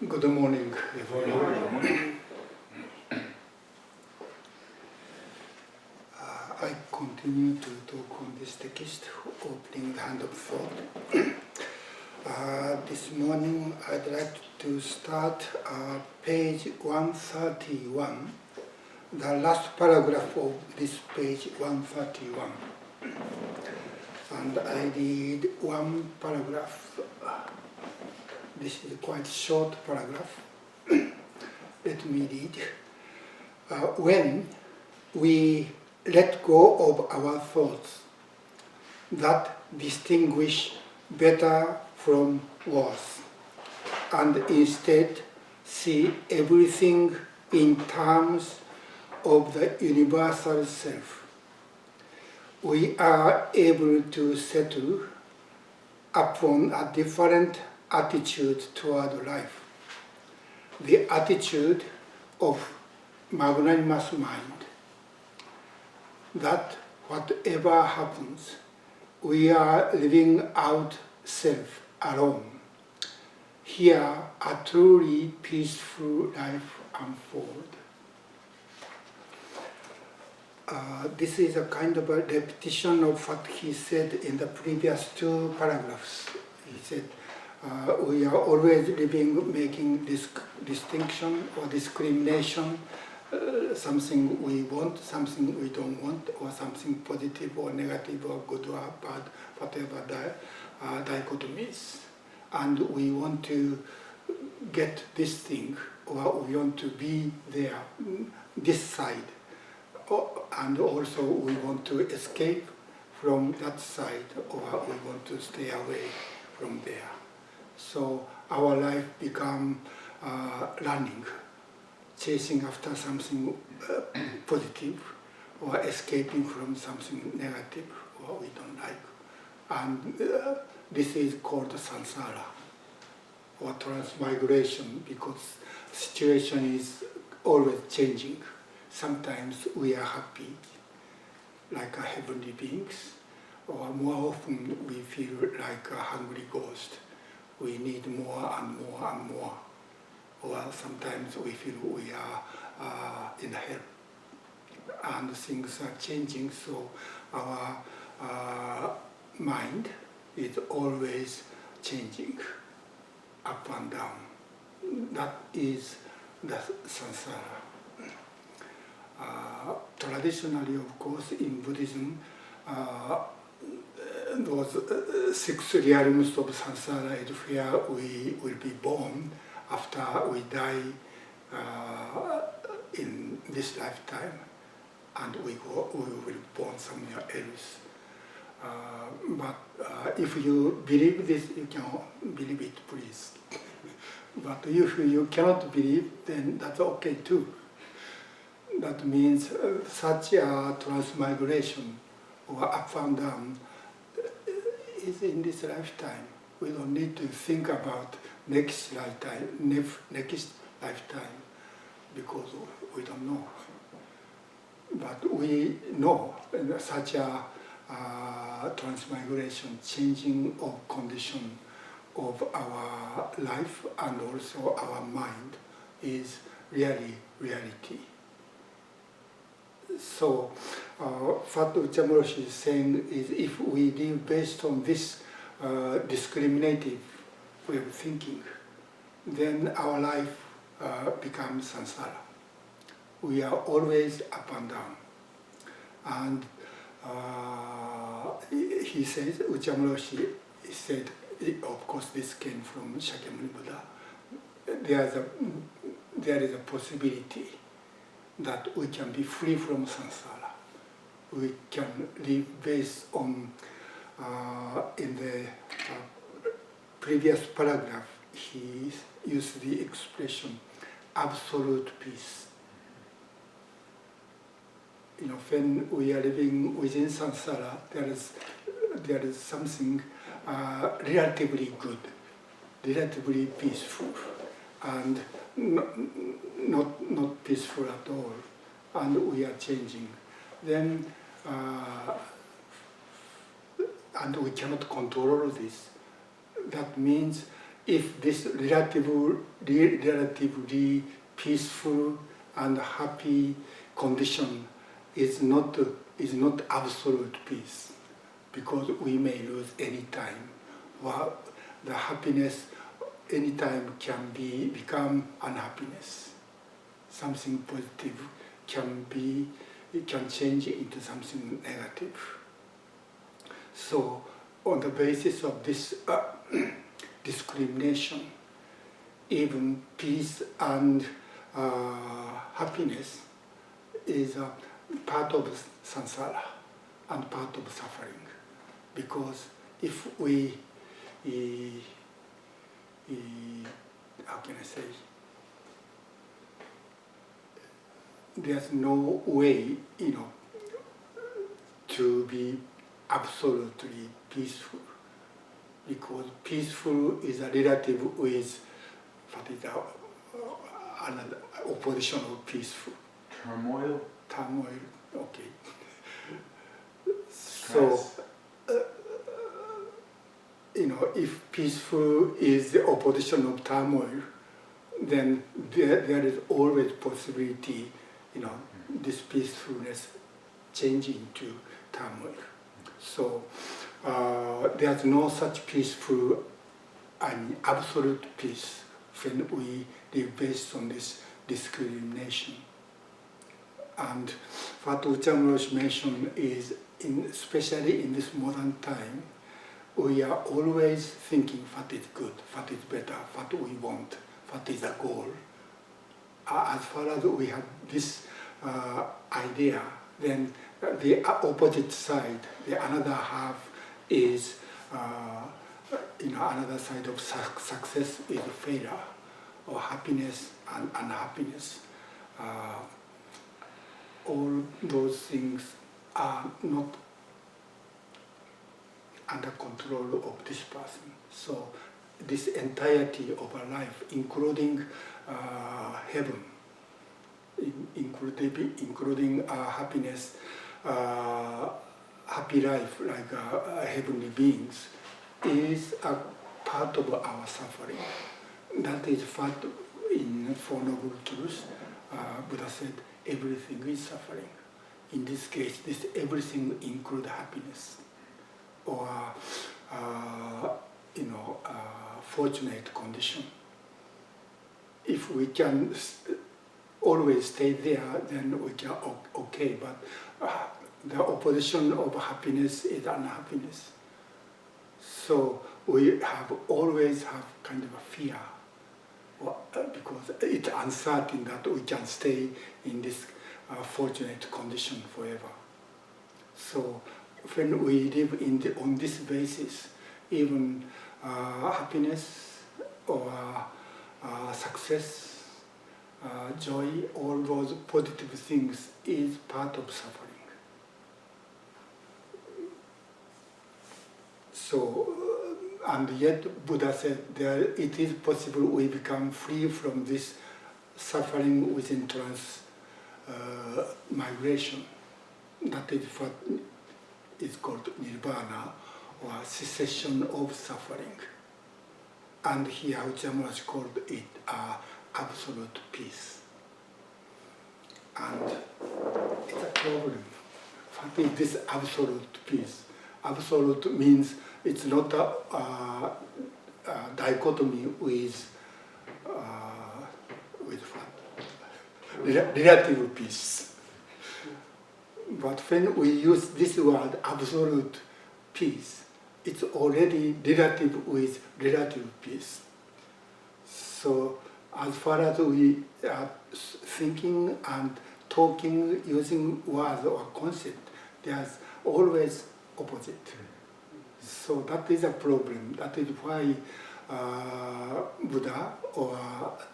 Good morning, everyone. I continue to talk on this text, opening the hand of thought. This morning, I'd like to start page 131, the last paragraph of this page 131. And I read one paragraph. This is a quite short paragraph. Let me read. When we let go of our thoughts that distinguish better from worse, and instead see everything in terms of the universal self, we are able to settle upon a different attitude toward life, the attitude of magnanimous mind, that whatever happens, we are living out self alone. Here, a truly peaceful life unfolds. This is a kind of a repetition of what he said in the previous two paragraphs. He said, we are always living, making this distinction or discrimination, something we want, something we don't want, or something positive or negative or good or bad, whatever dichotomies. And we want to get this thing, or we want to be there, this side. And also we want to escape from that side, or we want to stay away from there. So our life become running, chasing after something positive, or escaping from something negative, or we don't like. And this is called samsara, or transmigration, because situation is always changing. Sometimes we are happy, like a heavenly beings, or more often we feel like a hungry ghost. We need more and more and more. Or sometimes we feel we are in hell. And things are changing, so our mind is always changing, up and down. That is the samsara. Traditionally, of course, in Buddhism, those 6 realms of samsara is where we will be born after we die in this lifetime, and we will be born somewhere else. But if you believe this, you can believe it, please. But if you cannot believe, then that's okay too. That means such a transmigration or up and down is in this lifetime. We don't need to think about next lifetime, because we don't know. But we know such a transmigration, changing of condition of our life and also our mind is really reality. So what Uchiyama is saying is, if we live based on this discriminative way of thinking, then our life becomes samsara. We are always up and down. And he says, Uchiyama said, of course this came from Shakyamuni Buddha, there is a possibility that we can be free from samsara. We can live based on, in the previous paragraph, he used the expression, absolute peace. You know, when we are living within samsara, there is something relatively good, relatively peaceful, and not peaceful at all, and we are changing. Then, and we cannot control this. That means if this relatively peaceful and happy condition is not absolute peace, because we may lose any time. Well, the happiness anytime can become unhappiness. Something positive can change into something negative. So on the basis of this discrimination, even peace and happiness is a part of samsara and part of suffering. Because if we, how can I say, there's no way, to be absolutely peaceful, because peaceful is a relative with what is another opposition of peaceful. Turmoil? Turmoil, okay. Stress. So, if peaceful is the opposition of turmoil, then there is always possibility, this peacefulness changing to turmoil. So there's no such peaceful, absolute peace when we live based on this discrimination. And what Uchiyama mentioned is, especially in this modern time, we are always thinking what is good, what is better, what we want, what is the goal. As far as we have this idea, then the opposite side, the another half is, another side of success is failure, or happiness and unhappiness. All those things are not under control of this person. So this entirety of our life, including heaven, including happiness, happy life like heavenly beings, is a part of our suffering. That is what in Four Noble Truths, Buddha said, everything is suffering. In this case, this everything includes happiness, or fortunate condition. If we can always stay there, then we can okay. But the opposition of happiness is unhappiness. So we always have kind of a fear, because it's uncertain that we can stay in this fortunate condition forever. So when we live on this basis, even happiness or success, joy, all those positive things is part of suffering. So, and yet Buddha said it is possible we become free from this suffering within migration. That is what is called nirvana, or cessation of suffering. And here Uchiyama has called it absolute peace. And it's a problem. What is this absolute peace? Absolute means it's not a dichotomy with what? Relative peace. But when we use this word absolute peace, it's already relative with relative peace. So as far as we are thinking and talking using words or concept, there's always opposite. So that is a problem. That is why Buddha or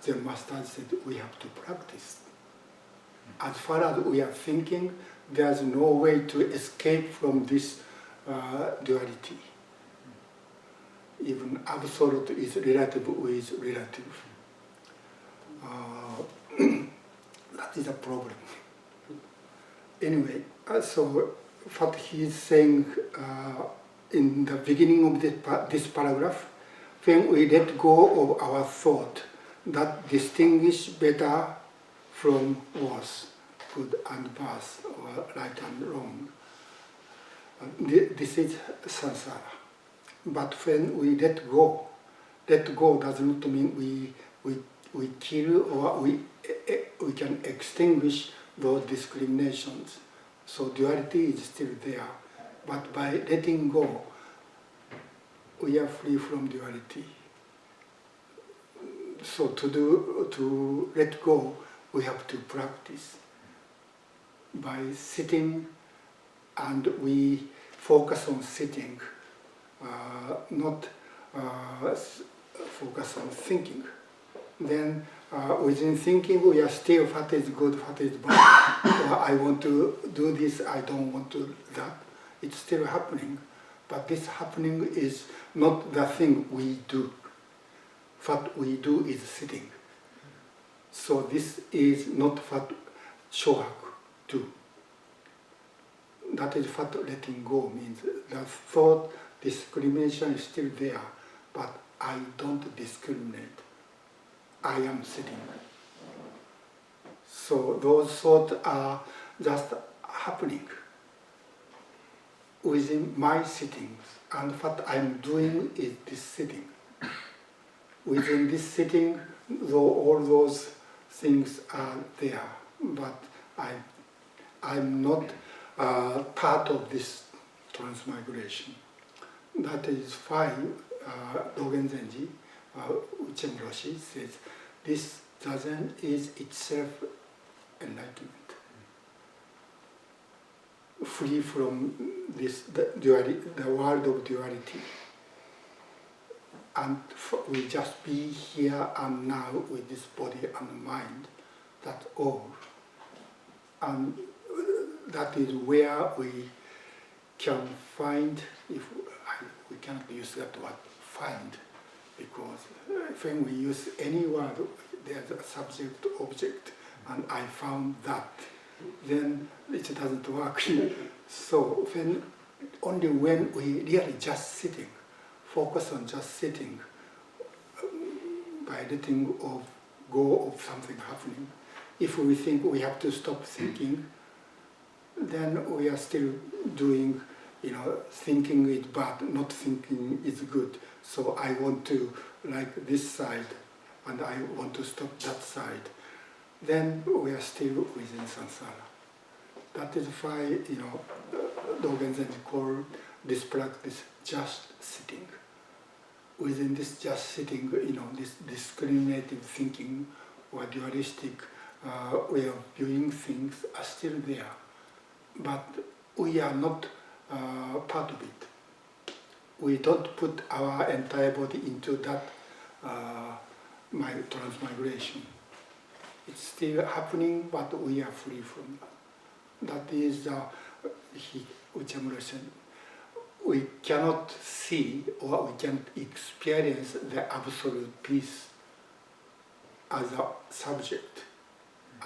Zen masters said we have to practice. As far as we are thinking, there's no way to escape from this duality. Even absolute is relative with relative. That is a problem. Anyway, so what he is saying in the beginning of this paragraph, when we let go of our thought, that distinguish better from worse, good and bad, or right and wrong. This is samsara. But when we let go does not mean we kill or we can extinguish those discriminations. So duality is still there. But by letting go, we are free from duality. So to let go, we have to practice. By sitting, and we focus on sitting, not focus on thinking. Then within thinking, we are still what is good, what is bad. Or I want to do this, I don't want to do that. It's still happening. But this happening is not the thing we do. What we do is sitting. So this is not what Shohaku do. That is what letting go means. The thought discrimination is still there, but I don't discriminate. I am sitting. So those thoughts are just happening within my sittings, and what I'm doing is this sitting. Within this sitting, though all those things are there, but I'm not part of this transmigration. That is why Dogen Zenji, Uchiyama Rో says, this zazen is itself enlightenment. Free from this the world of duality. And we just be here and now with this body and mind, that's all. And that is where we can find, we cannot use that word, find, because when we use any word, there's a subject, object, and I found that, then it doesn't work. So only when we really just sitting, focus on just sitting, by letting go of something happening. If we think we have to stop thinking, then we are still doing, thinking is bad, not thinking is good. So I want to like this side, and I want to stop that side. Then we are still within samsara. That is why, Dogen Zenji called this practice just sitting. Within this just sitting, this discriminating thinking or dualistic way of viewing things are still there. But we are not part of it. We don't put our entire body into that transmigration. It's still happening, but we are free from that. That is, Uchiyama Ró said, we cannot see or we can't experience the absolute peace as a subject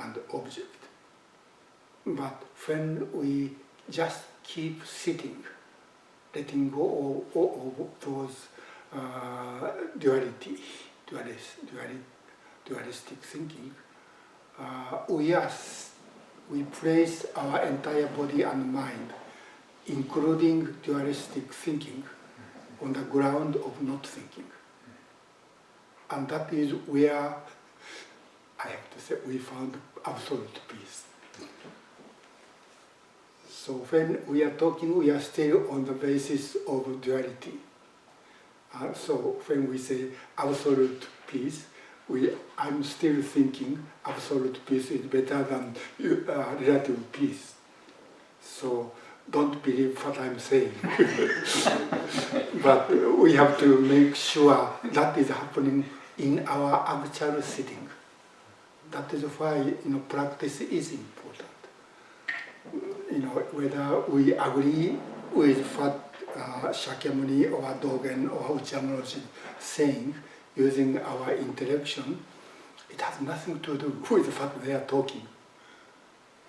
and object. But when we just keep sitting, letting go of those dualistic thinking, we place our entire body and mind, including dualistic thinking, on the ground of not thinking. And that is where, I have to say, we found absolute peace. So when we are talking, we are still on the basis of duality. So when we say absolute peace, I'm still thinking absolute peace is better than relative peace. So don't believe what I'm saying. But we have to make sure that is happening in our actual sitting. That is why practice is important. Whether we agree with what Shakyamuni or Dogen or Uchiyama Ró is saying, using our intellection, it has nothing to do with the fact they are talking,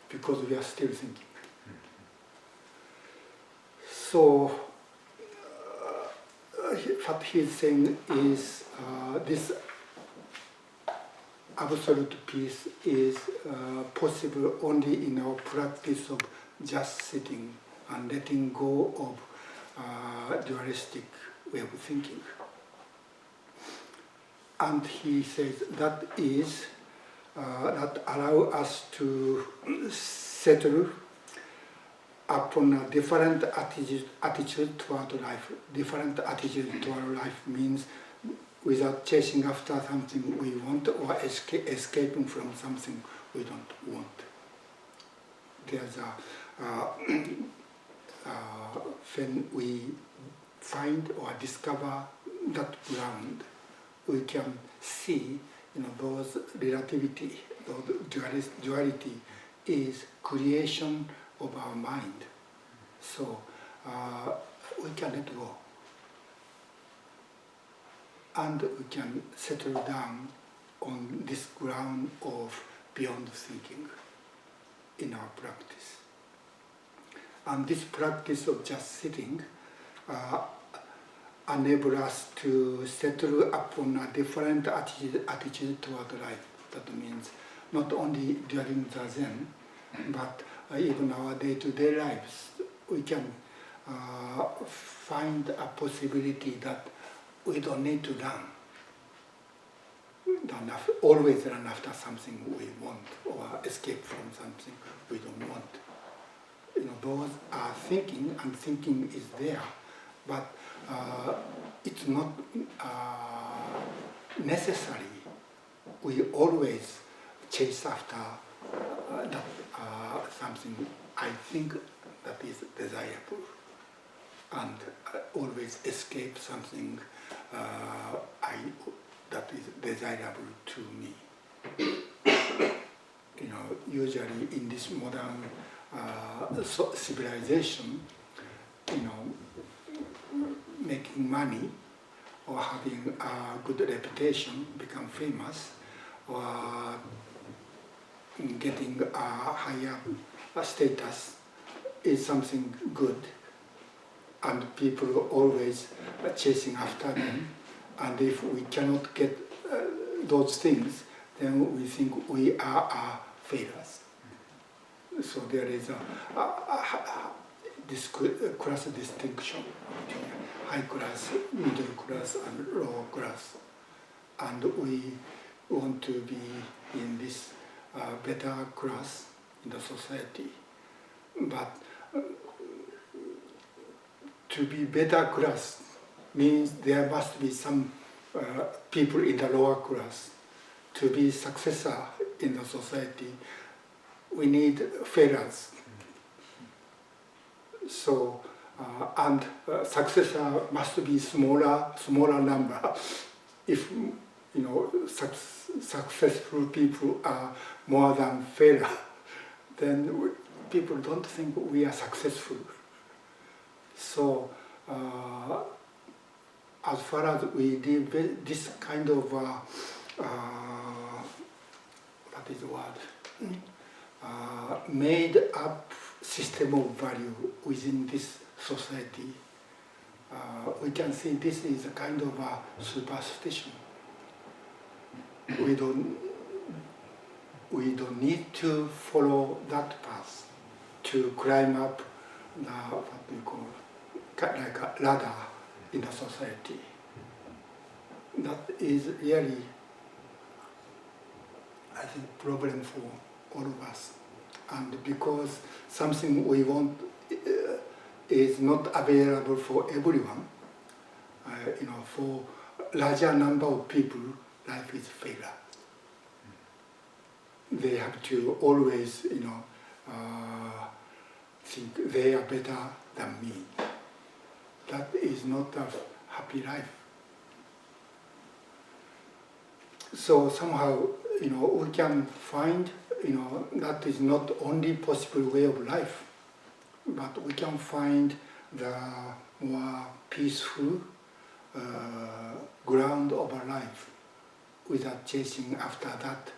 because we are still thinking. So, what he's saying is this absolute peace is possible only in our practice of just sitting and letting go of dualistic way of thinking. And he says that is that allow us to settle upon a different attitude toward life. Different attitude toward life means without chasing after something we want or escaping from something we don't want. There's when we find or discover that ground, we can see, those relativity, those duality is creation of our mind. So we can let go. And we can settle down on this ground of beyond thinking in our practice. And this practice of just sitting enable us to settle upon a different attitude toward life. That means not only during the Zen, but even our day-to-day lives, we can find a possibility that we don't need to always run after something we want or escape from something we don't want. Those are thinking, and thinking is there, but it's not necessary. We always chase after something I think that is desirable, and always escape something that is desirable to me. Usually in this modern civilization, making money or having a good reputation, become famous, or getting a higher status is something good, and people are always chasing after them. And if we cannot get those things, then we think we are failures. So there is this class distinction between high class, middle class, and lower class. And we want to be in this better class in the society. But to be better class means there must be some people in the lower class. To be successor in the society, we need failures. So, and successor must be smaller number. If successful people are more than failure, then people don't think we are successful. So, as far as we did this kind of what is the word? Made up system of value within this society, we can see this is a kind of a superstition. We don't need to follow that path to climb up the what we call like a ladder in the society. That is really, I think, problem for all of us. And because something we want is not available for everyone, for larger number of people, life is failure. They have to always, think they are better than me. That is not a happy life. So somehow, we can find, that is not only possible way of life, but we can find the more peaceful ground of our life without chasing after that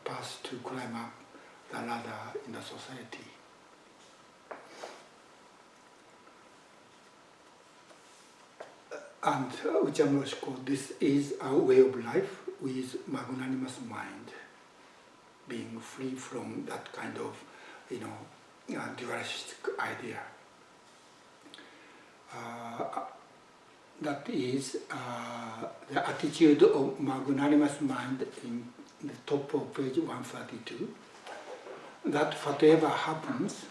path to climb up the ladder in the society. And Uchiyama called this is a way of life with magnanimous mind, being free from that kind of, dualistic idea. That is the attitude of magnanimous mind in the top of page 132. That whatever happens,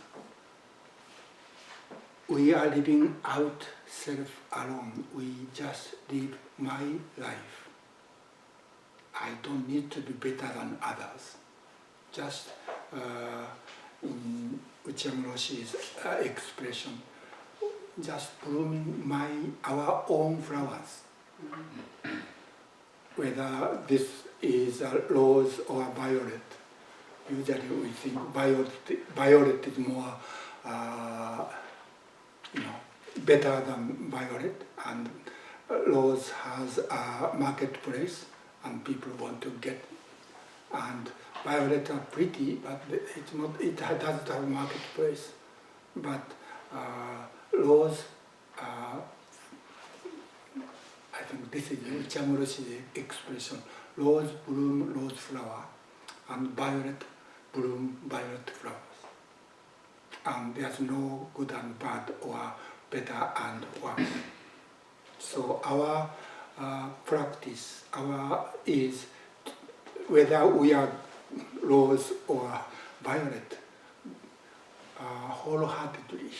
we are living out self alone. We just live my life. I don't need to be better than others. Just in Uchiyama Roshi's expression, just blooming our own flowers. Whether this is a rose or a violet. Usually we think violet is more better than violet, and rose has a marketplace and people want to get, and violet are pretty, but it's not, it doesn't have a marketplace. But rose, I think this is Uchiyama Roshi's expression, rose bloom rose flower, and violet bloom violet flowers. And there's no good and bad or better and worse. So our practice, is whether we are rose or violet, wholeheartedly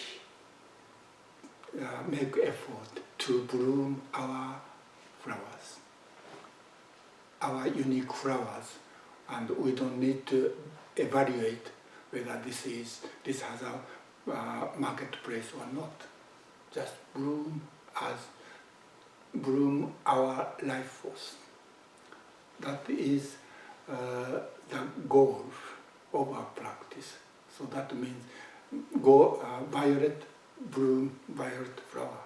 make effort to bloom our flowers, our unique flowers, and we don't need to evaluate whether this has a marketplace or not. Just bloom our life force. That is the goal of our practice. So that means violet, bloom, violet flower.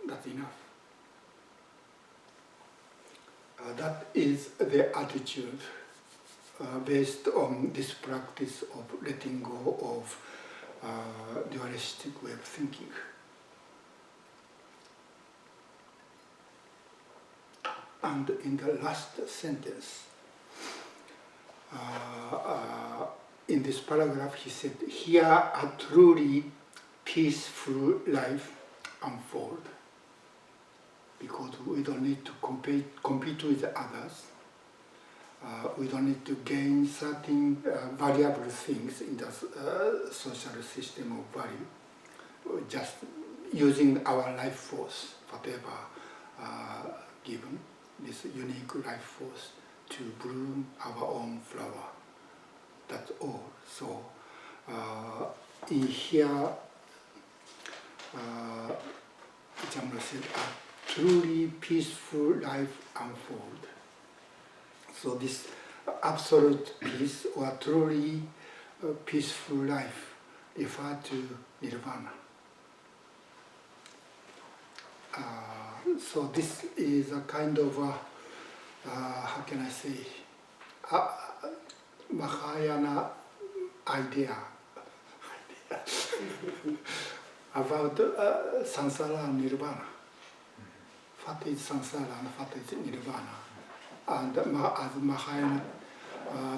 That's enough. That is the attitude based on this practice of letting go of dualistic way of thinking. And in the last sentence, in this paragraph, he said, "Here a truly peaceful life unfold," because we don't need to compete with others. We don't need to gain certain valuable things in the social system of value. We're just using our life force, whatever given, this unique life force, to bloom our own flower. That's all. So in here, Uchiyama said, "A truly peaceful life unfold." So this absolute peace or truly peaceful life refer to nirvana. So this is a kind of how can I say, Mahayana idea about samsara and nirvana. What is samsara and what is nirvana? And as Mahayana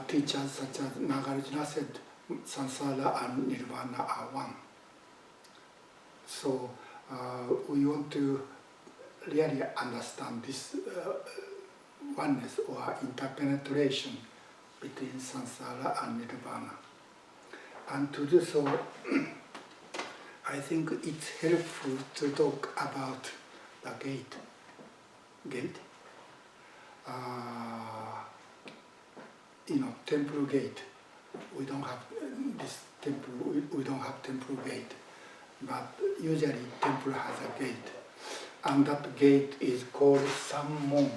teachers such as Nagarjuna said, samsara and nirvana are one. So we want to really understand this oneness or interpenetration between samsara and nirvana. And to do so, I think it's helpful to talk about the gate. Temple gate. We don't have this temple. We don't have temple gate, but usually temple has a gate, and that gate is called Sammon.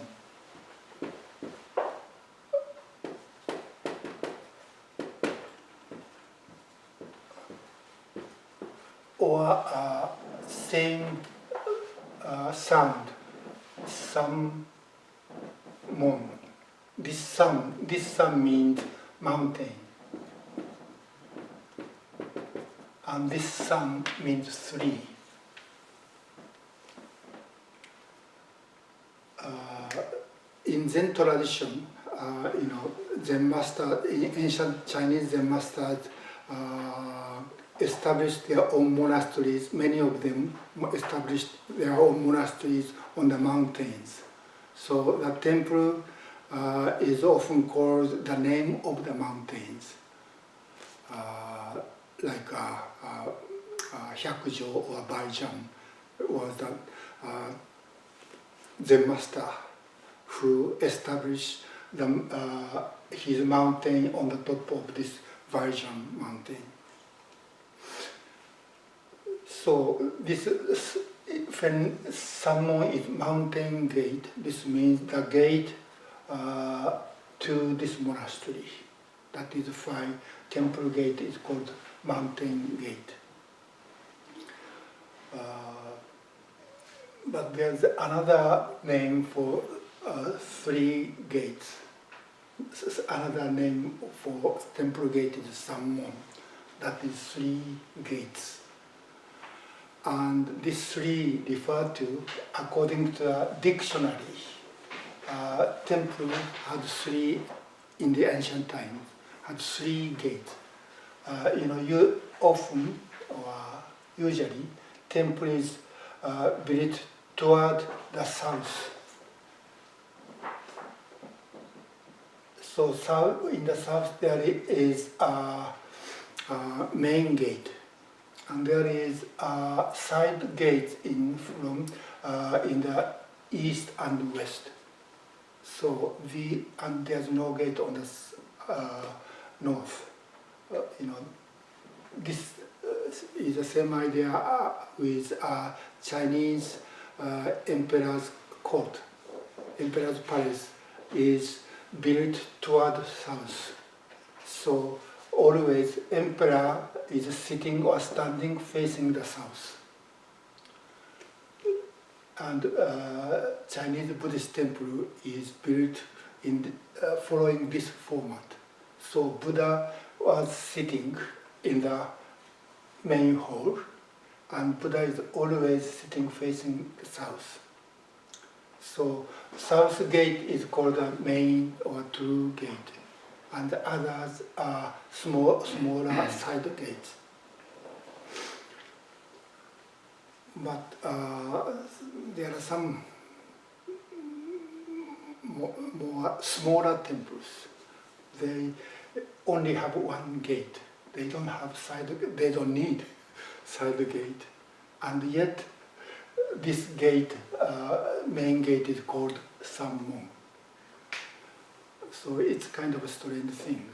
Or same sound, Sammon. This sound means mountain, and this sound means three. in Zen tradition, Zen master, in ancient Chinese Zen masters established their own monasteries. Many of them established their own monasteries on the mountains. So the temple is often called the name of the mountains, like Hyakujo or Baijan was the Zen master who established his mountain on the top of this Baijan mountain. So this, when someone is mountain gate, this means the gate to this monastery. That is why temple gate is called mountain gate. But there's another name for three gates. Another name for temple gate is Sammon. That is three gates. And these three refer to, according to a dictionary, temple had three, in the ancient times, had three gates. You often, or usually, temple is built toward the south. So in the south there is a main gate, and there is a side gate in the east and west. So and there's no gate on the north. This is the same idea with Chinese emperor's court. Emperor's palace is built toward south. So always emperor is sitting or standing facing the south. And Chinese Buddhist temple is built in following this format. So Buddha was sitting in the main hall, and Buddha is always sitting facing the south. So south gate is called the main or true gate, and the others are smaller side gates. But there are some more smaller temples. They only have one gate. They don't have they don't need side gate. And yet this gate, main gate, is called Sammon. So it's kind of a strange thing.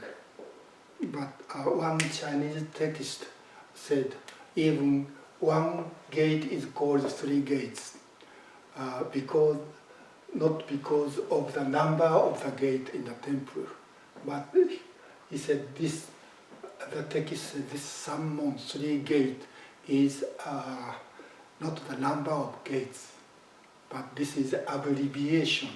But one Chinese text said even one gate is called three gates, not because of the number of the gate in the temple, but he said the text said this Sammon, three gate, is not the number of gates, but this is abbreviation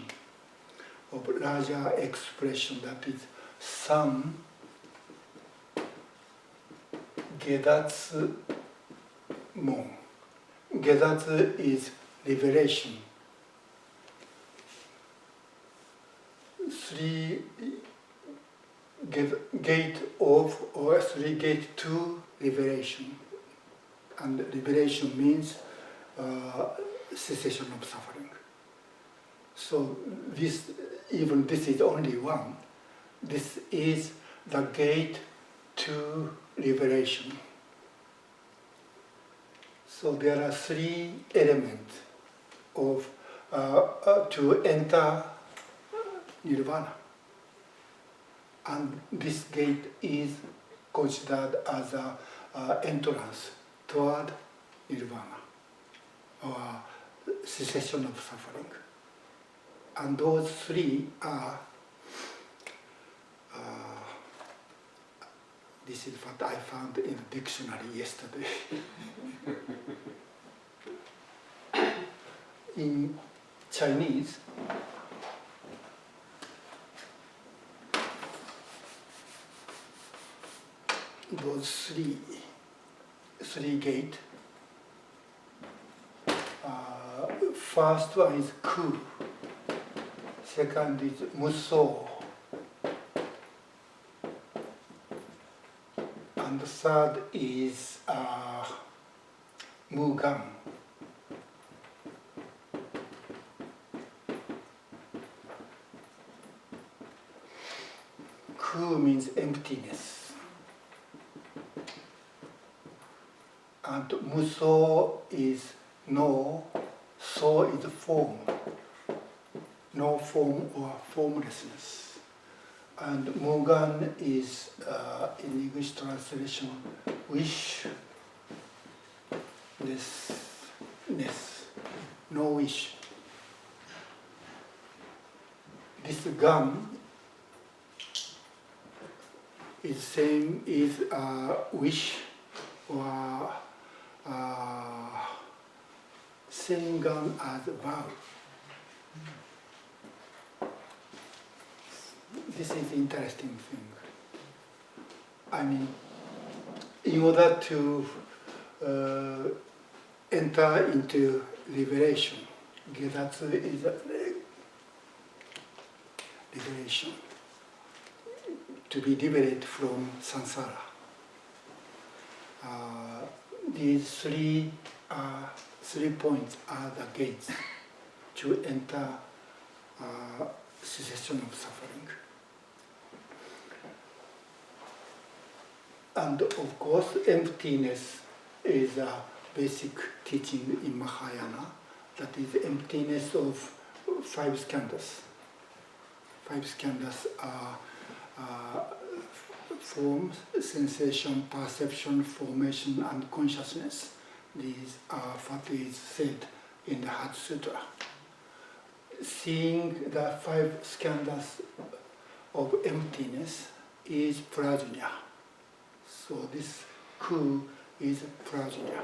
of larger expression, that is Sam Gedatsu Mon. Gedatsu is liberation. Three gate of, or three gate to liberation. And liberation means cessation of suffering. So this is only one. This is the gate to liberation. So there are three elements of to enter nirvana, and this gate is considered as a entrance toward nirvana, or cessation of suffering. And those three are, this is what I found in the dictionary yesterday. In Chinese, those three gates. First one is ku, second is muso, and the third is mugan. Ku means emptiness, and muso is no, so is form, no form or formlessness. And mugan is, in English translation, wish, ness, no wish. This gan is same is wish or same gan as vow. This is interesting thing. I mean, in order to enter into liberation, getatsu is a liberation, to be liberated from samsara. These three points are the gates to enter cessation of suffering. And of course, emptiness is a basic teaching in Mahayana, that is emptiness of five skandhas. Five skandhas are form, sensation, perception, formation, and consciousness. These are what is said in the Heart Sutra. Seeing the five skandhas of emptiness is prajna. So this ku is prajna,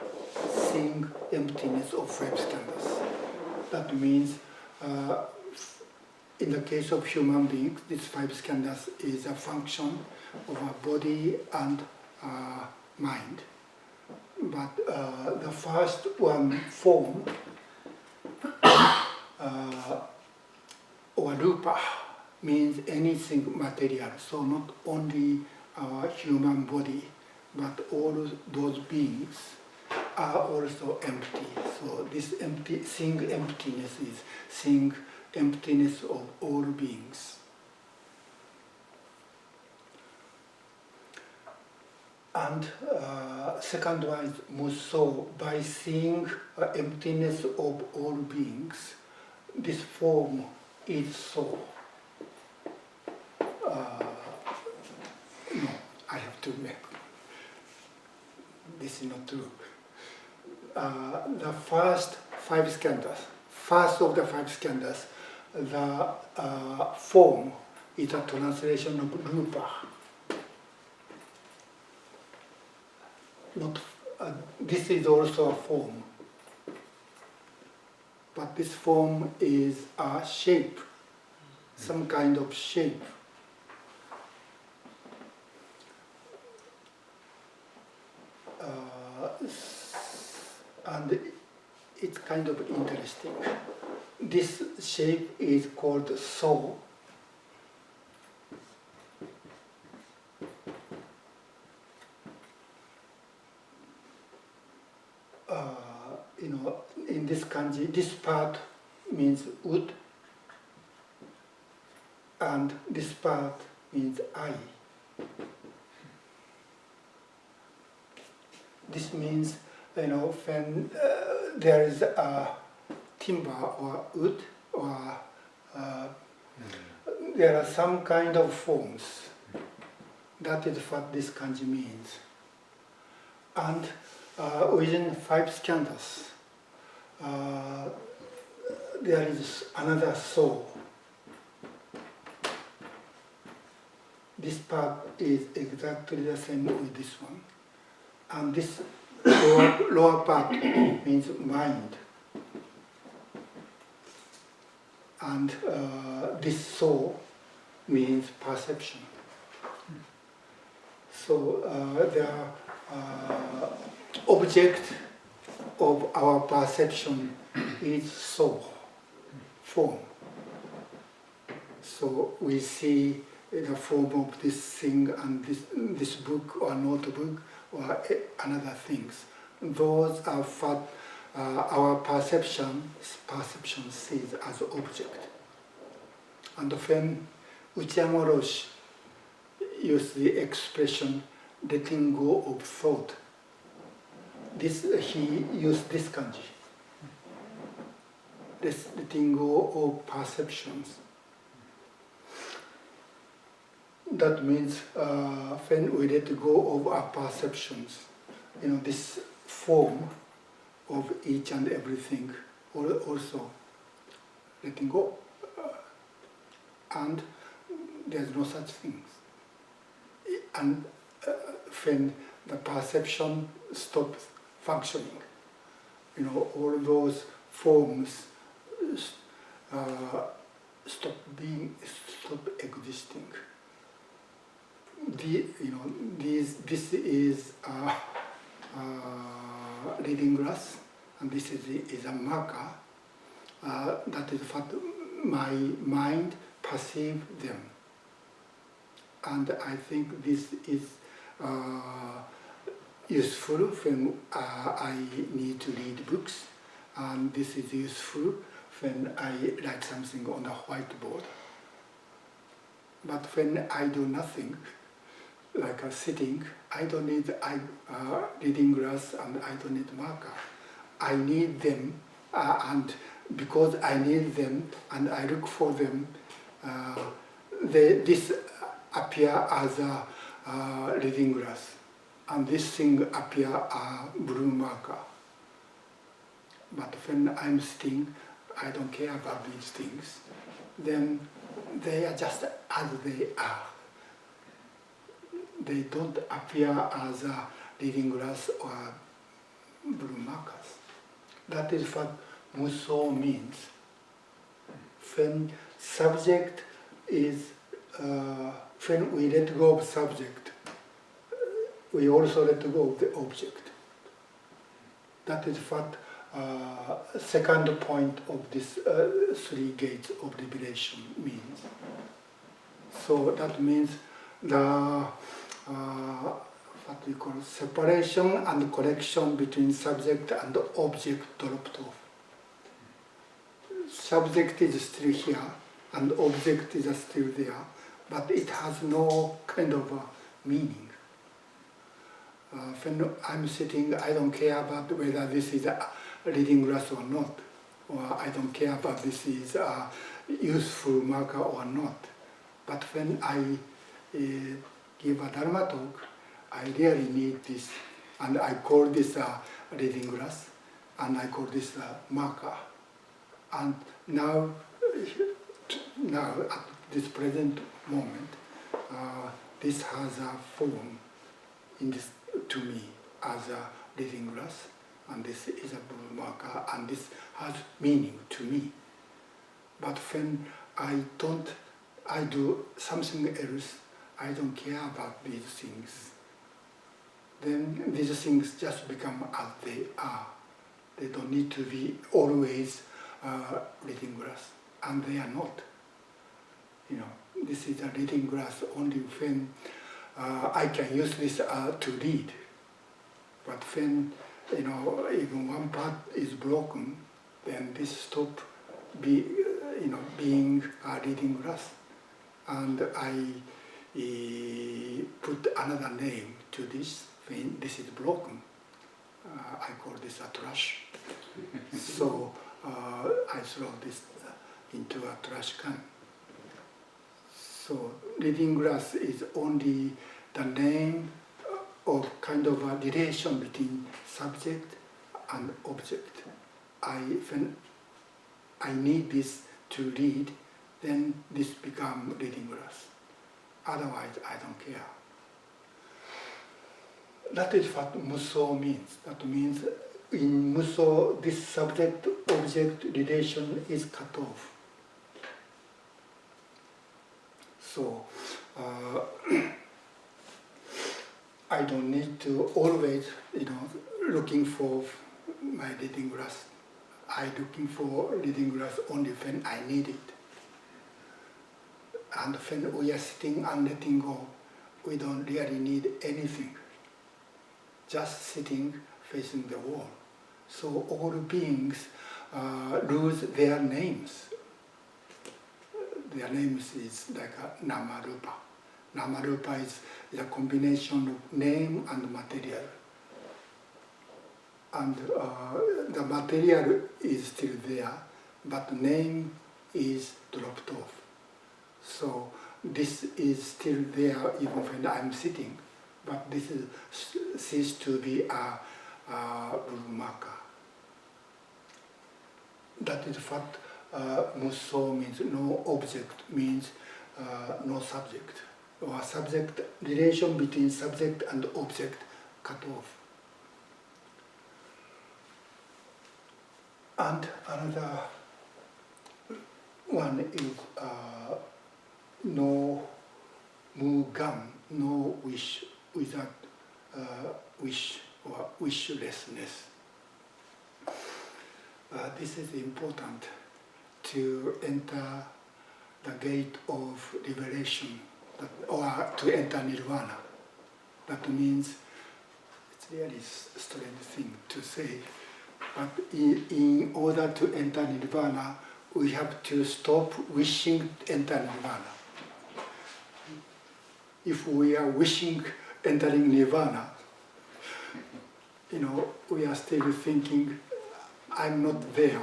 seeing emptiness of five skandhas. That means, in the case of human beings, these five skandhas is a function of our body and mind. But the first one, form, or rupa, means anything material. So not only our human body, but all those beings are also empty. So this seeing emptiness is seeing emptiness of all beings. And second one is muso, by seeing emptiness of all beings, this form is so. No, I have to make. This is not true. The first five skandhas, first of the five skandhas, the form is a translation of rupa. Not, this is also a form, but this form is a shape, some kind of shape. And it's kind of interesting. This shape is called so. In this kanji, this part means wood, and this part means I. This means, when there is a timber or wood, or there are some kind of forms. That is what this kanji means. And within five skandhas, there is another soul. This part is exactly the same with this one. And this lower part means mind. And this soul means perception. So the object of our perception is soul, form. So we see the form of this thing and this book or notebook or another things. Those are what our perception sees as object. And when Uchiyama Rro used the expression letting go of thought, he used this kanji. This letting go of perceptions. That means when we let go of our perceptions, this form of each and everything, also letting go. And there's no such things. And when the perception stops functioning, all those forms stop existing. This is reading glass, and this is a marker. That is what my mind perceives them. And I think this is useful when I need to read books, and this is useful when I write something on the whiteboard. But when I do nothing, like sitting, I don't need reading glass and I don't need marker. I need them, and because I need them and I look for them, this appear as a reading glass, and this thing appear a blue marker. But when I'm sitting, I don't care about these things. Then they are just as they are. They don't appear as a reading glass or blue markers. That is what Muso means. When subject is, when we let go of subject, we also let go of the object. That is what second point of this three gates of liberation means. So that means the what we call separation and connection between subject and object dropped off. Subject is still here and object is still there, but it has no kind of meaning. When I'm sitting, I don't care about whether this is a reading glass or not, or I don't care about this is a useful marker or not. But when I give a Dharma talk, I really need this, and I call this a reading glass, and I call this a marker. And now at this present moment, this has a form to me as a reading glass, and this is a blue marker, and this has meaning to me. But when I do something else, I don't care about these things. Then these things just become as they are. They don't need to be always reading glass, and they are not. This is a reading glass only when I can use this to read. But when even one part is broken, then this stop being a reading glass, and I put another name to this. When this is broken, I call this a trash. So I throw this into a trash can. So reading glass is only the name of kind of a relation between subject and object. When I need this to read, then this becomes reading glass. Otherwise, I don't care. That is what Muso means. That means in Muso, this subject-object relation is cut off. So I don't need to always, looking for my reading glass. I'm looking for reading glass only when I need it. And when we are sitting and letting go, we don't really need anything. Just sitting facing the wall. So all beings lose their names. Their names is like a nama-rupa. Nama-rupa is a combination of name and material. And the material is still there, but the name is dropped off. So this is still there even when I'm sitting, but this is ceased to be a rule marker. That is what muso means. No object means no subject, or subject relation between subject and object cut off. And another one is no mugan, no wish, without wish or wishlessness. This is important to enter the gate of liberation, or to enter nirvana. That means, it's really a strange thing to say, but in order to enter nirvana, we have to stop wishing to enter nirvana. If we are wishing entering nirvana, we are still thinking, I'm not there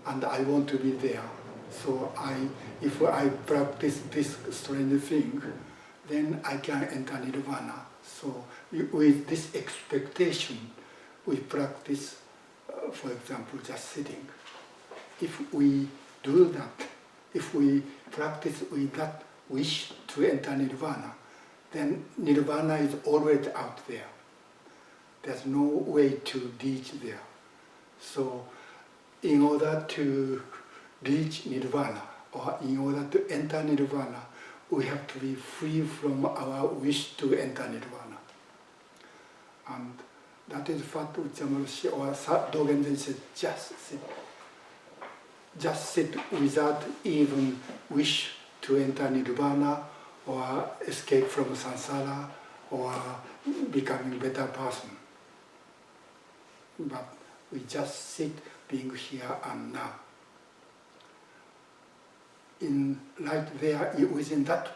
and I want to be there. So if I practice this strange thing, then I can enter nirvana. So with this expectation, we practice, for example, just sitting. If we do that, if we practice with that wish to enter nirvana, then nirvana is always out there. There's no way to reach there. So in order to reach nirvana, or in order to enter nirvana, we have to be free from our wish to enter nirvana. And that is what Uchiyama or Dogen said, just sit. Just sit without even wish to enter nirvana, or escape from samsara, or becoming a better person. But we just sit, being here and now. Right there, within that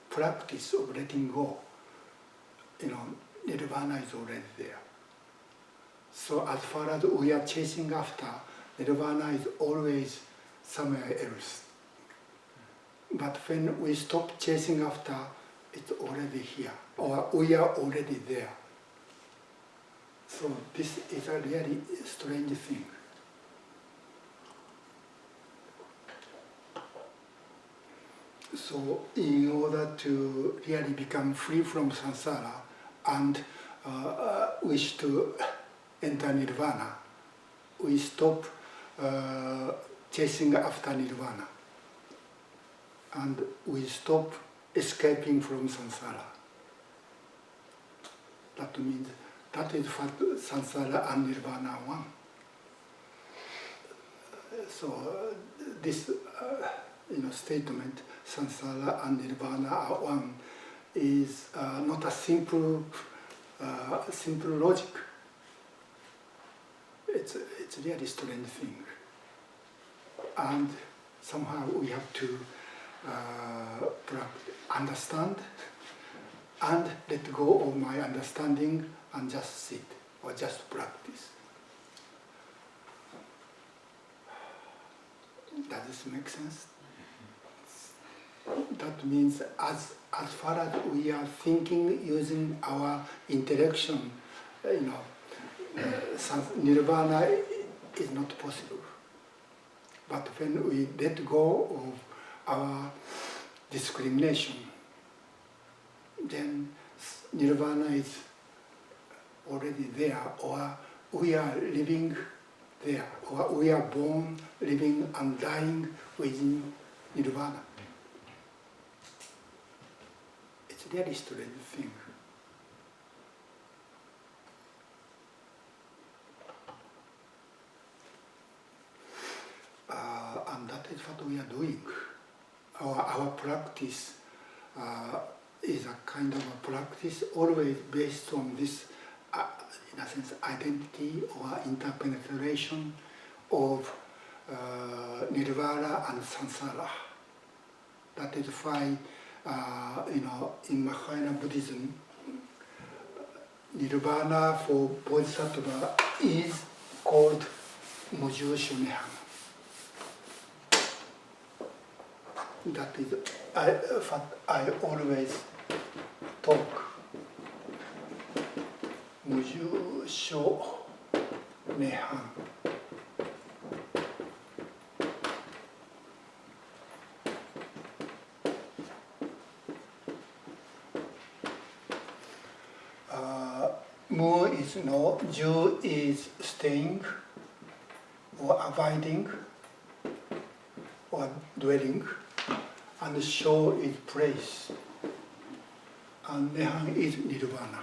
practice of letting go, nirvana is already there. So as far as we are chasing after, nirvana is always somewhere else. But when we stop chasing after, it's already here, or we are already there. So this is a really strange thing. So in order to really become free from samsara and wish to enter nirvana, we stop chasing after nirvana, and we stop escaping from samsara. That means that is what samsara and nirvana are one. So this statement, samsara and nirvana are one, is not a simple logic. It's really strange thing, and somehow we have to understand and let go of my understanding and just sit or just practice. Does this make sense? That means as far as we are thinking using our intellection, nirvana is not possible. But when we let go of our discrimination, then nirvana is already there, or we are living there, or we are born, living and dying within nirvana. It's a really strange thing. And that is what we are doing. Our practice is a kind of a practice always based on this, in a sense, identity or interpenetration of nirvana and samsara. That is why, in Mahayana Buddhism, nirvana for bodhisattva is called muju shunehan. That is what I always talk. Muju shunehan. Mu is no, ju is staying or abiding or dwelling, and sho is place, and nehan is nirvana.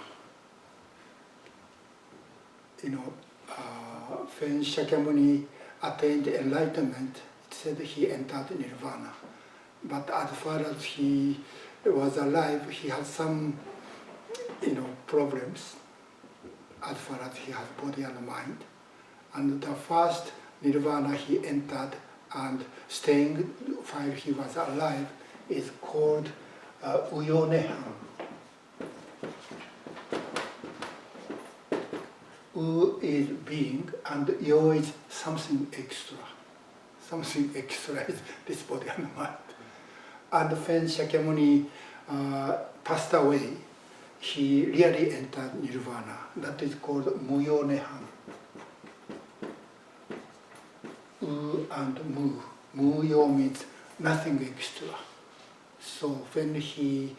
When Shakyamuni attained enlightenment, it said he entered nirvana. But as far as he was alive, he had some problems as far as he has body and mind. And the first nirvana he entered and staying while he was alive is called uyonehan. U is being and yo is something extra. Something extra is this body and mind. And when Shakyamuni passed away, he really entered nirvana. That is called muyonehan. U and mu. Muyo means nothing extra. So when he,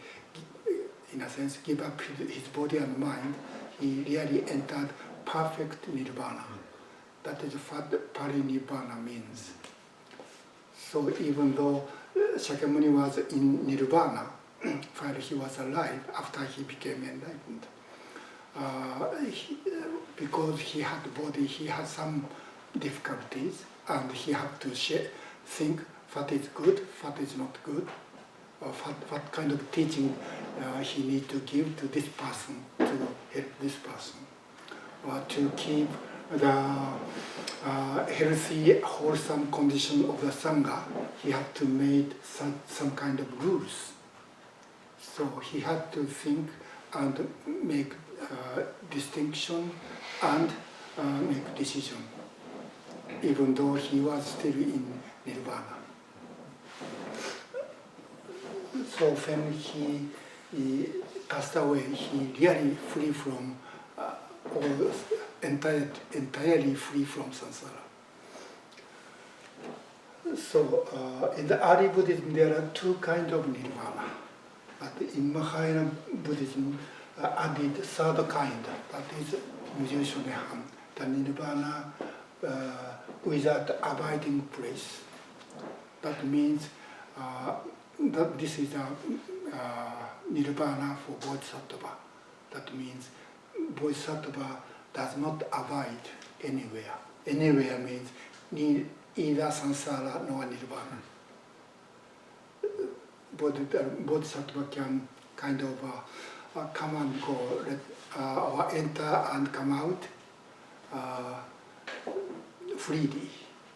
in a sense, gave up his body and mind, he really entered perfect nirvana. That is what parinibbana means. So even though Shakyamuni was in nirvana, while he was alive, after he became enlightened, because he had body, he had some difficulties, and he had to think what is good, what is not good, or what kind of teaching he needs to give to this person to help this person, or to keep the healthy, wholesome condition of the Sangha. He had to make some kind of rules. So he had to think and make distinction and make decision, even though he was still in nirvana. So when he passed away, he really free from entirely free from samsara. So in the early Buddhism, there are two kinds of nirvana. But in Mahayana Buddhism, added third kind, that is muju shunehan, the nirvana without abiding place. That means that this is a nirvana for bodhisattva. That means bodhisattva does not abide anywhere. Anywhere means either samsara nor nirvana. Bodhisattva can kind of come and go, or enter and come out freely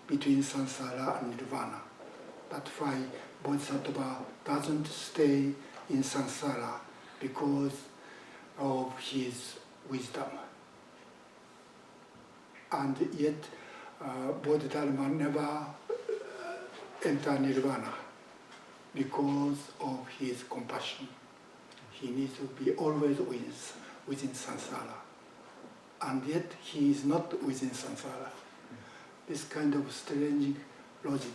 between samsara and nirvana. That's why Bodhisattva doesn't stay in samsara because of his wisdom. And yet Bodhidharma never enter nirvana because of his compassion. He needs to be always within samsara. And yet he is not within samsara. This kind of strange logic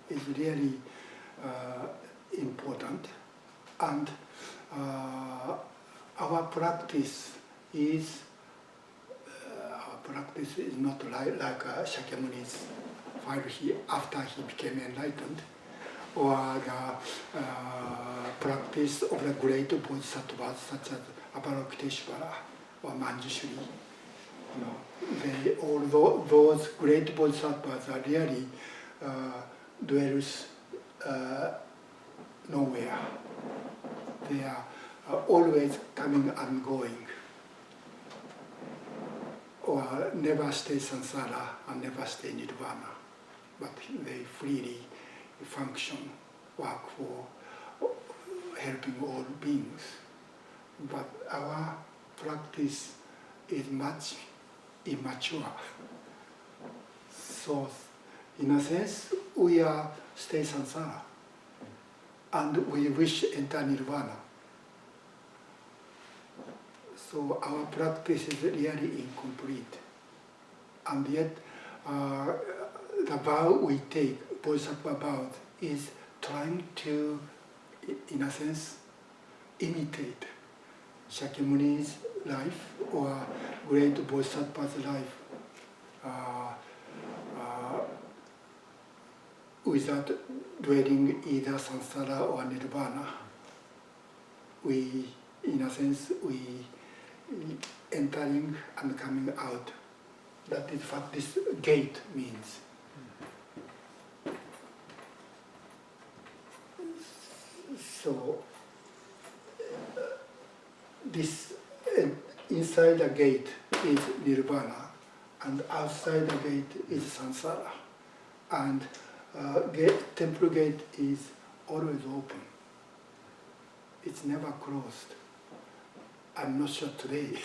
is really important. And our practice is not like Shakyamuni's after he became enlightened, or the practice of the great bodhisattvas such as Avalokiteshvara or Manjushri. Although those great bodhisattvas are really dwells nowhere. they are always coming and going, or never stay samsara and never stay nirvana, but they freely function, work for helping all beings. But our practice is much immature. So, in a sense, we are stay samsara, and we wish enter nirvana. So our practice is really incomplete. And yet, the vow we take, Bodhisattva vow, is trying to, in a sense, imitate Shakyamuni's life or great Bodhisattva's life without dwelling either samsara or nirvana. We, in a sense, we entering and coming out. That is what this gate means. So, this inside the gate is nirvana, and outside the gate is samsara. And temple gate is always open. It's never closed. I'm not sure today,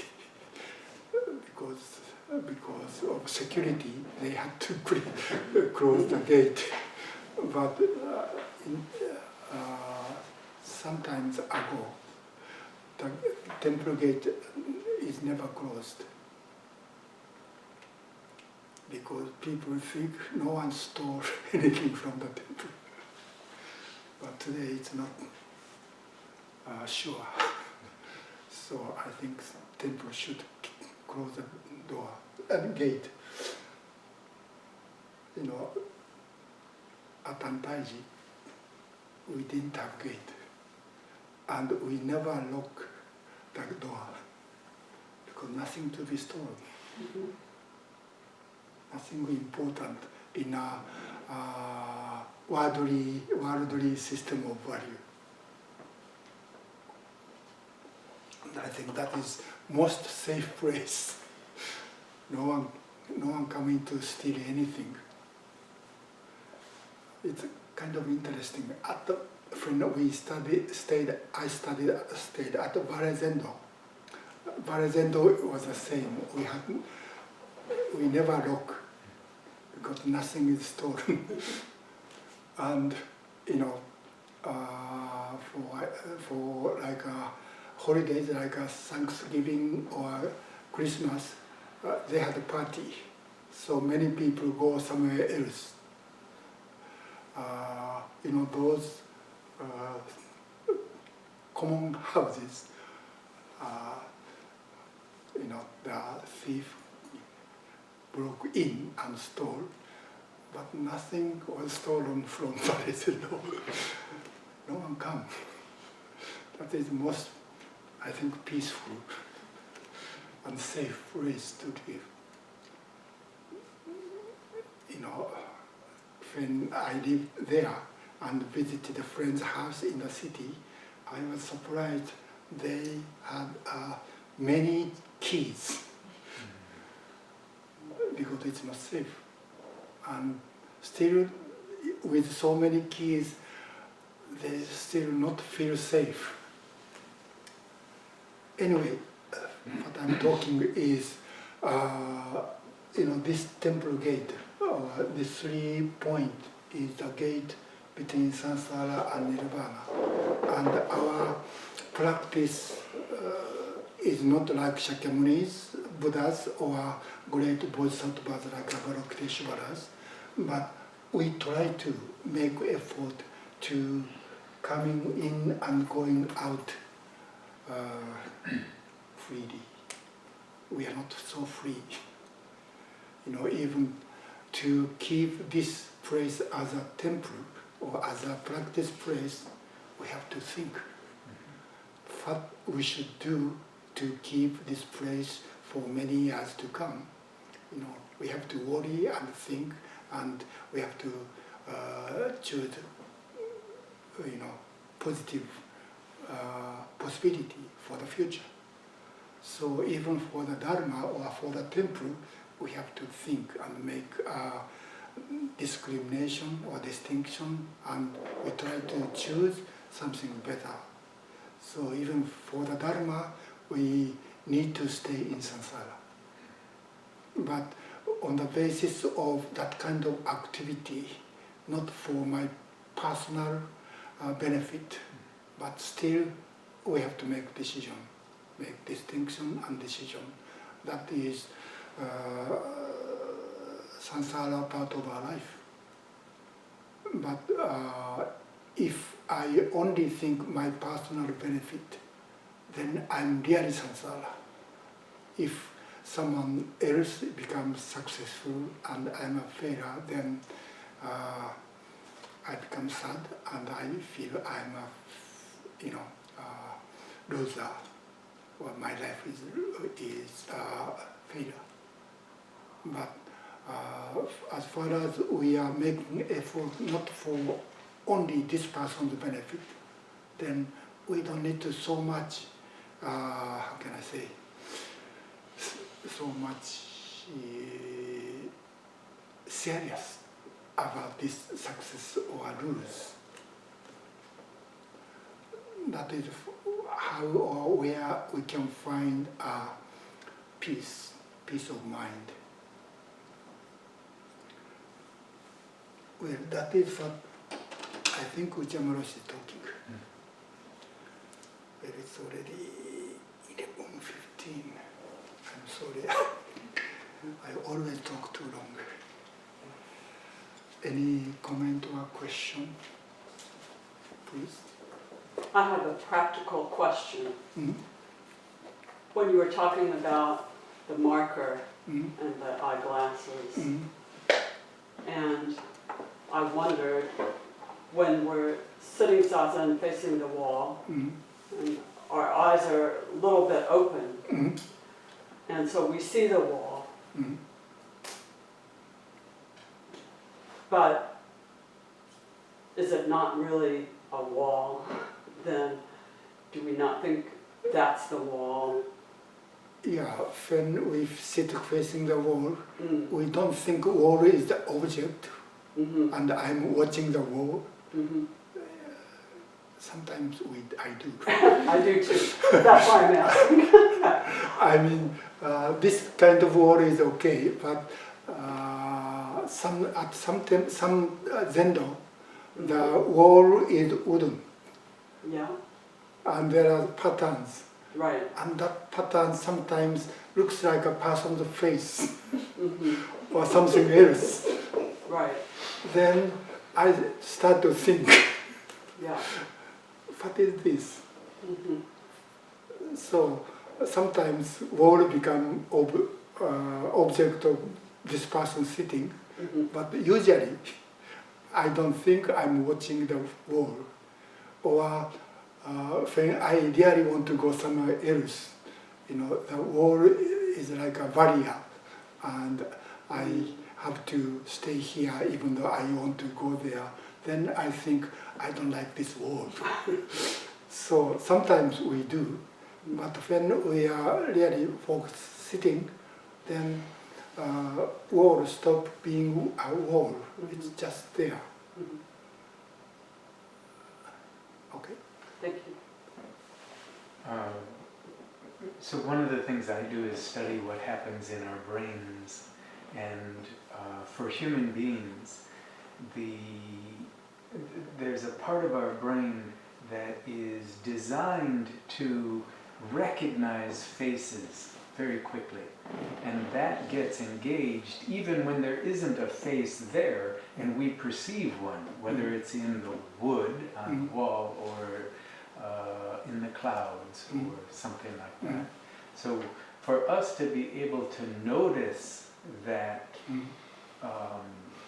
because of security, they had to close the gate. But sometimes ago, the temple gate is never closed, because people think no one stole anything from the temple. But today it's not sure. So I think temple should close the door and gate. You know, at Antaiji, we didn't have gate, and we never lock the door because nothing to be stolen. Mm-hmm. Nothing important in a worldly system of value. I think that is most safe place. No one coming to steal anything. It's kind of interesting. When we stayed at Barezendo. Barezendo was the same. We never lock because nothing is stolen. And you know, for like holidays like Thanksgiving or Christmas, they had a party. So many people go somewhere else. You know, those common houses, you know, the thief broke in and stole, but nothing was stolen from Barezendo. No one come. That is most, I think, peaceful and safe place to live. You know, when I lived there and visited a friend's house in the city, I was surprised they had many keys because it's not safe. And still, with so many keys, they still not feel safe. Anyway, what I'm talking is, you know, this temple gate, this 3 point is the gate between samsara and nirvana. And our practice is not like Shakyamuni's, Buddhas, or great Bodhisattvas like Avalokiteshvaras, but we try to make effort to coming in and going out freely. We are not so free. You know, even to keep this place as a temple or as a practice place, we have to think what we should do to keep this place for many years to come. You know, we have to worry and think, and we have to choose, you know, positive possibility for the future. So even for the Dharma or for the temple, we have to think and make discrimination or distinction, and we try to choose something better. So even for the Dharma, we need to stay in samsara. But on the basis of that kind of activity, not for my personal benefit, but still we have to make decision, make distinction and decision. That is samsara part of our life. But if I only think my personal benefit, then I'm really samsara. If someone else becomes successful and I'm a failure, then I become sad and I feel I'm a loser, or my life is failure. But as far as we are making effort not for only this person's benefit, then we don't need to so much, how can I say, so much serious about this success or lose. That is how or where we can find peace of mind. Well, that is what I think Uchiyama is talking. Well, it's already 11:15. I'm sorry. I always talk too long. Any comment or question, please? I have a practical question. Mm-hmm. When you were talking about the marker Mm-hmm. and the eyeglasses, Mm-hmm. and I wondered, when we're sitting zazen facing the wall, Mm-hmm. and our eyes are a little bit open, Mm-hmm. and so we see the wall, Mm-hmm. but is it not really a wall? Then do we not think that's the wall? Yeah, when we sit facing the wall, Mm. we don't think wall is the object, Mm-hmm. and I'm watching the wall. Mm-hmm. Sometimes I do. I do too. That's why I'm asking. I mean, this kind of wall is okay, but some zendo, the wall is wooden, Yeah, and there are patterns, right. and that pattern sometimes looks like a person's face Mm-hmm. or something else. Right. Then I start to think, Yeah. what is this? Mm-hmm. So sometimes wall become object of this person sitting, Mm-hmm. but usually I don't think I'm watching the wall. Or when I really want to go somewhere else, the wall is like a barrier, and I have to stay here even though I want to go there. Then I think I don't like this wall. So sometimes we do, but when we are really focused sitting, then wall stop being a wall. It's just there. Mm-hmm. Okay. Thank you. So one of the things I do is study what happens in our brains, and for human beings, there's a part of our brain that is designed to recognize faces very quickly, and that gets engaged even when there isn't a face there and we perceive one, whether it's in the wood on the wall or in the clouds or something like that. So for us to be able to notice that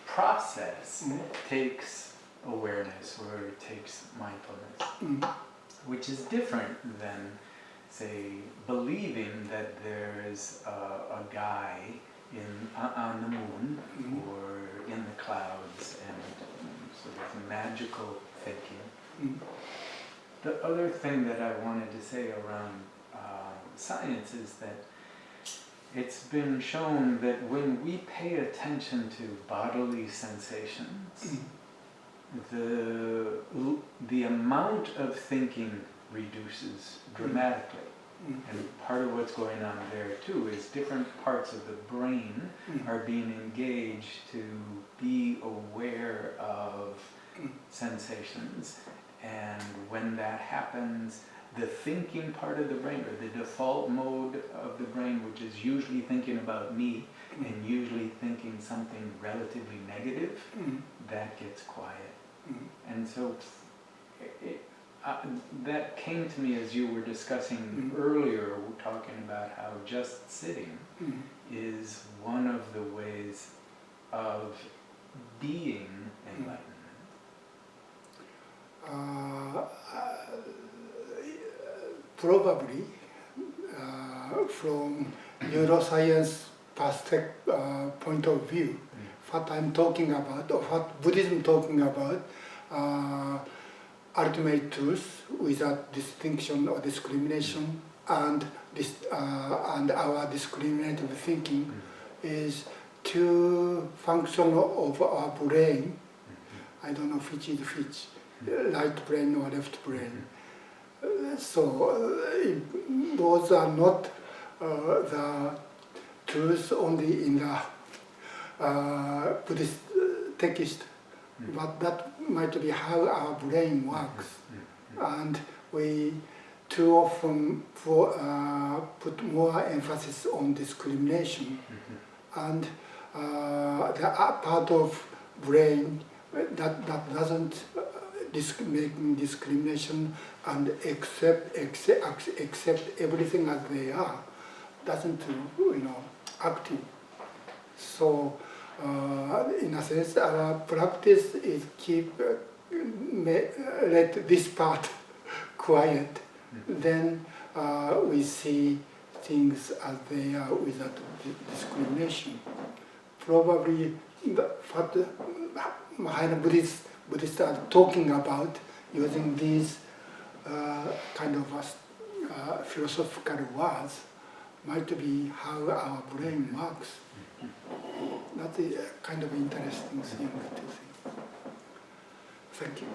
process takes awareness, or it takes mindfulness, which is different than, say, believing that there is a guy on the moon or in the clouds, and sort of magical thinking. The other thing that I wanted to say around science is that it's been shown that when we pay attention to bodily sensations, the amount of thinking reduces dramatically. And part of what's going on there too is different parts of the brain are being engaged to be aware of sensations. And when that happens, the thinking part of the brain, or the default mode of the brain, which is usually thinking about me and usually thinking something relatively negative, that gets quiet. And so that came to me as you were discussing earlier, talking about how just sitting is one of the ways of being enlightenment. Probably from neuroscience point of view, what I'm talking about, or what Buddhism talking about, ultimate truth without distinction or discrimination, and our discriminative thinking is two functions of our brain. I don't know which is which, right brain or left brain. So those are not the truth only in the Buddhist text, but that might be how our brain works. And we too often put more emphasis on discrimination, and the part of brain that doesn't making discrimination and accept everything as they are, doesn't active. So in a sense, our practice is let this part quiet. Then we see things as they are without discrimination. Probably what Mahayana Buddhists are talking about using these kind of philosophical words might be how our brain works. That's a kind of interesting thing to see. Thank you.